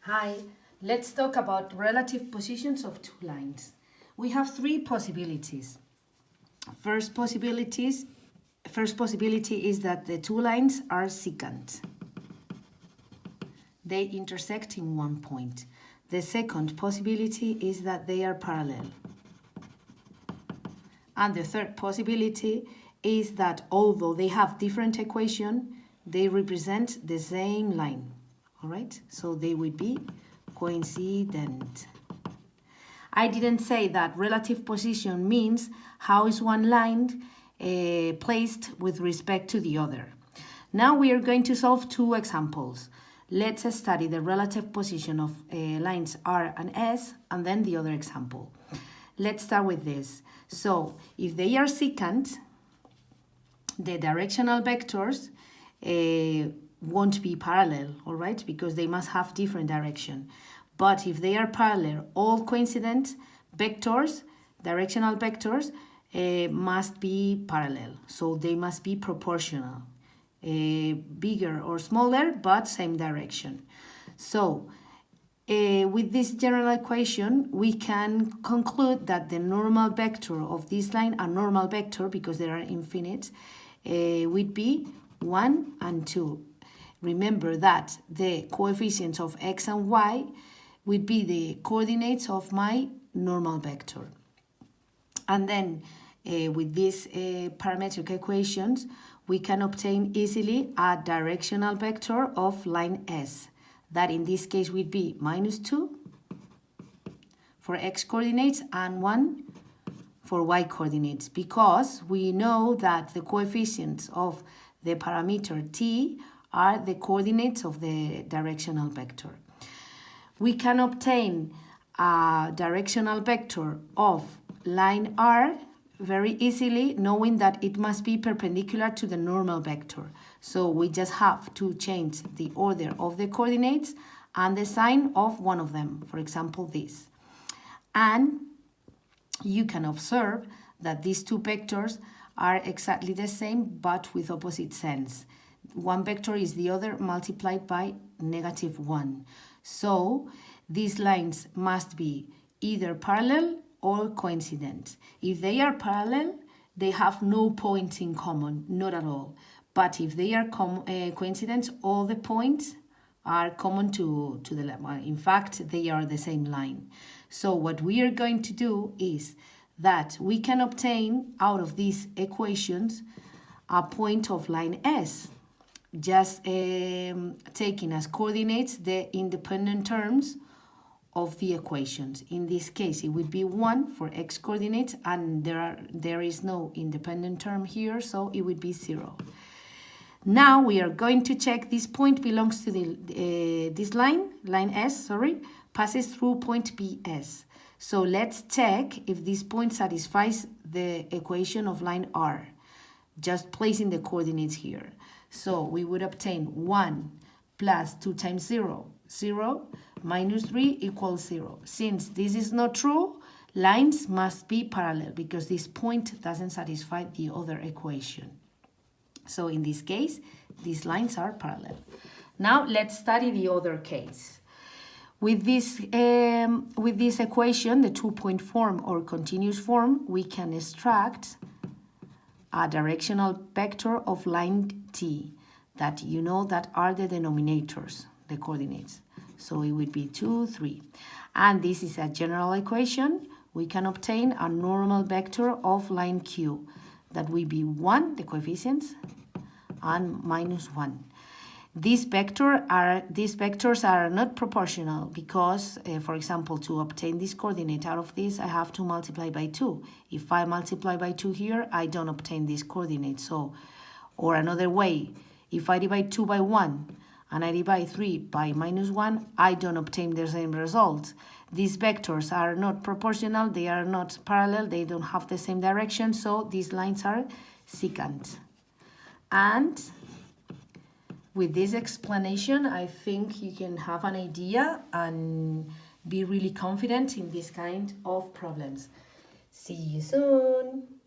Hi, let's talk about relative positions of two lines. We have three possibilities. First possibility is that the two lines are secant. They intersect in one point. The second possibility is that they are parallel. And the third possibility is that although they have different equation, they represent the same line. All right, so they would be coincident. I didn't say that relative position means how is one line placed with respect to the other. Now we are going to solve two examples. Let's study the relative position of lines R and S, and then the other example. Let's start with this. So if they are secant, the directional vectors won't be parallel, all right, because they must have different direction. But if they are parallel, all coincident vectors, directional vectors, must be parallel. So they must be proportional, bigger or smaller, but same direction. So with this general equation, we can conclude that the normal vector of this line, a normal vector because they are infinite, would be 1 and 2. Remember that the coefficients of x and y would be the coordinates of my normal vector. And then with these parametric equations, we can obtain easily a directional vector of line S. That in this case would be -2 for x coordinates and 1 for y coordinates, because we know that the coefficients of the parameter t are the coordinates of the directional vector. We can obtain a directional vector of line R very easily, knowing that it must be perpendicular to the normal vector. So we just have to change the order of the coordinates and the sign of one of them, for example this. And you can observe that these two vectors are exactly the same but with opposite signs. One vector is the other multiplied by -1. So these lines must be either parallel or coincident. If they are parallel, they have no points in common, not at all. But if they are coincident, all the points are common to the line. In fact, they are the same line. So what we are going to do is that we can obtain out of these equations a point of line S, just taking as coordinates the independent terms of the equations. In this case, it would be 1 for x coordinates, and there is no independent term here, so it would be 0. Now we are going to check this point belongs to this line S, passes through point BS. So let's check if this point satisfies the equation of line R, just placing the coordinates here. So we would obtain 1 plus 2 times 0, 0, minus 3 equals 0. Since this is not true, lines must be parallel because this point doesn't satisfy the other equation. So in this case, these lines are parallel. Now let's study the other case. With this equation, the two-point form or continuous form, we can extract a directional vector of line T that you know that are the denominators, the coordinates. So it would be 2, 3. And this is a general equation. We can obtain a normal vector of line Q that will be 1, the coefficients, and -1. These vectors are not proportional because, for example, to obtain this coordinate out of this, I have to multiply by 2. If I multiply by 2 here, I don't obtain this coordinate. So, or another way, if I divide 2 by 1 and I divide 3 by -1, I don't obtain the same result. These vectors are not proportional, they are not parallel, they don't have the same direction, so these lines are secant. And with this explanation, I think you can have an idea and be really confident in this kind of problems. See you soon!